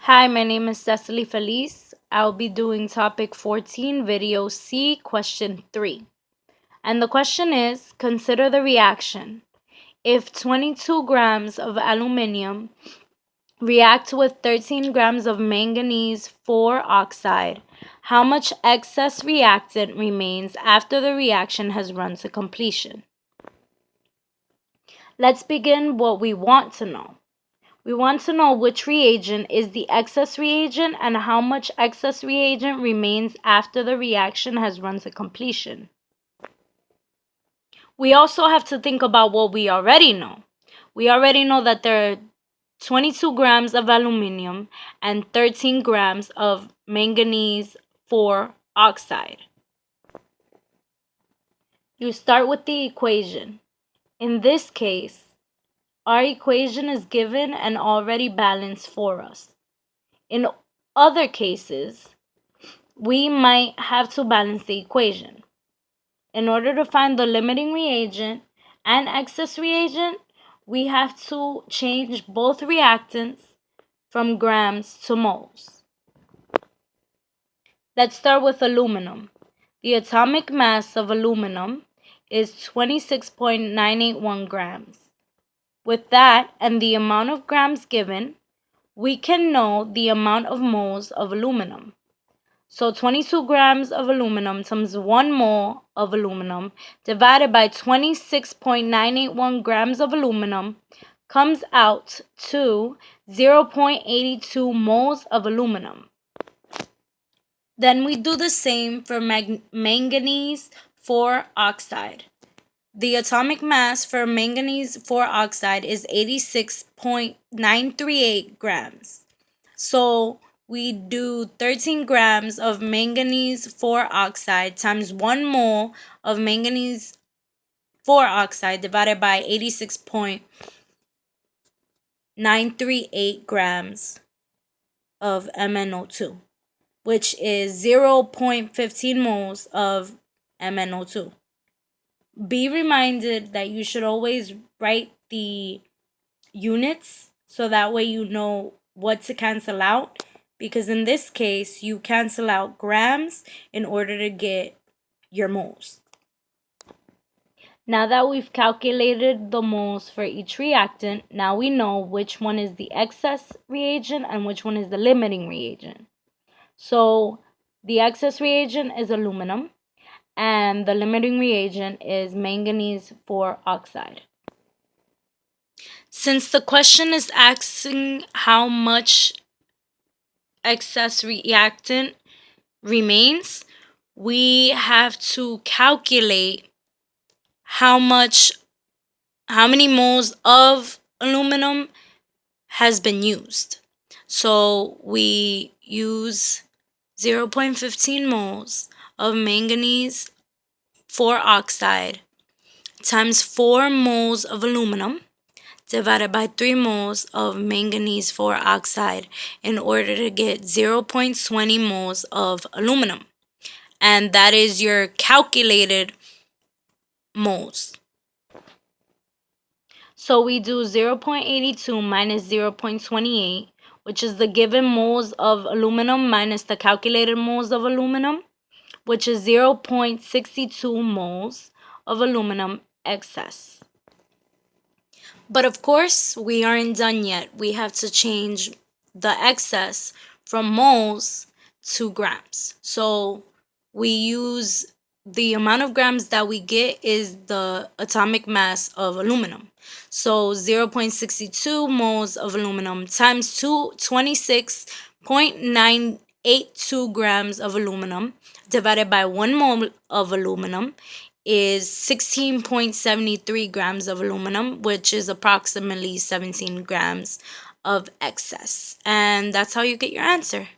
Hi, my name is Cecily Feliz. I'll be doing topic 14, video C, question 3. And the question is, consider the reaction. If 22 grams of aluminum react with 13 grams of manganese 4 oxide, how much excess reactant remains after the reaction has run to completion? Let's begin what we want to know. We want to know which reagent is the excess reagent and how much excess reagent remains after the reaction has run to completion. We also have to think about what we already know. We already know that there are 22 grams of aluminum and 13 grams of manganese 4 oxide. You start with the equation. In this case, our equation is given and already balanced for us. In other cases, we might have to balance the equation. In order to find the limiting reagent and excess reagent, we have to change both reactants from grams to moles. Let's start with aluminum. The atomic mass of aluminum is 26.981 grams. With that and the amount of grams given, we can know the amount of moles of aluminum. So 22 grams of aluminum times 1 mole of aluminum divided by 26.981 grams of aluminum comes out to 0.82 moles of aluminum. Then we do the same for manganese 4 oxide. The atomic mass for manganese 4 oxide is 86.938 grams. So we do 13 grams of manganese 4 oxide times 1 mole of manganese 4 oxide divided by 86.938 grams of MnO2, which is 0.15 moles of MnO2. Be reminded that you should always write the units so that way you know what to cancel out, because in this case you cancel out grams in order to get your moles. Now that we've calculated the moles for each reactant, now we know which one is the excess reagent and which one is the limiting reagent. So the excess reagent is aluminum and the limiting reagent is manganese 4 oxide. Since the question is asking how much excess reactant remains, we have to calculate how many moles of aluminum has been used. So we use 0.15 moles of manganese 4 oxide times 4 moles of aluminum divided by 3 moles of manganese 4 oxide in order to get 0.20 moles of aluminum. And that is your calculated moles. So we do 0.82 minus 0.28, which is the given moles of aluminum minus the calculated moles of aluminum, which is 0.62 moles of aluminum excess. But of course, we aren't done yet. We have to change the excess from moles to grams. So we use the amount of grams that we get is the atomic mass of aluminum. So 0.62 moles of aluminum times 26.982 grams of aluminum divided by 1 mole of aluminum is 16.73 grams of aluminum, which is approximately 17 grams of excess. And that's how you get your answer.